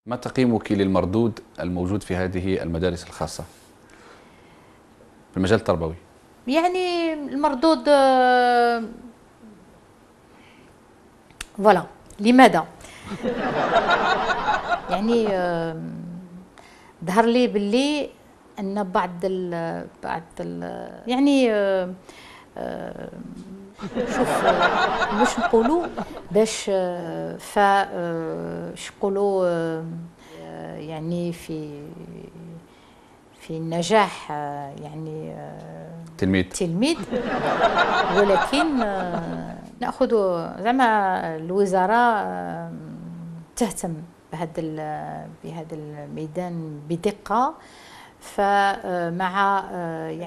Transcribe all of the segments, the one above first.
ما تقييمك للمردود الموجود في هذه المدارس الخاصة في المجال التربوي؟ يعني المردود فوالا. لماذا؟ يعني ظهر لي باللي ان يعني شوف واش نقولوا باش نقولوا يعني في النجاح يعني تلميذ ولكن ناخذ زعما الوزاره تهتم بهذا الميدان بدقه. فمع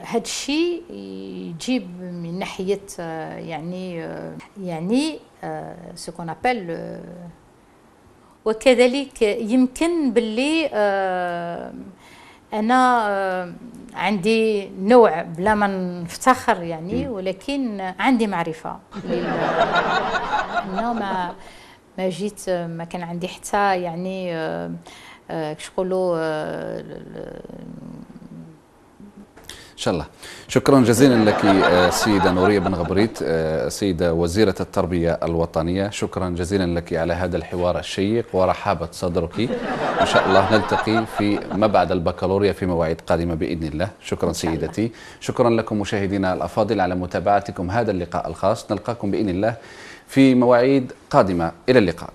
هذا الشيء يجيب من ناحيه يعني سكون ابل. وكذلك يمكن باللي انا عندي نوع بلا ما نفتخر يعني، ولكن عندي معرفه انه ما جيت ما كان عندي حتى يعني كش نقولوا إن شاء الله. شكرا جزيلا لك السيدة نورية بن غبريت، سيدة وزيرة التربية الوطنية. شكرا جزيلا لك على هذا الحوار الشيق ورحابة صدرك. إن شاء الله نلتقي في ما بعد البكالوريا في مواعيد قادمة بإذن الله. شكرا سيدتي. شكرا لكم مشاهدينا الأفاضل على متابعتكم هذا اللقاء الخاص. نلقاكم بإذن الله في مواعيد قادمة. إلى اللقاء.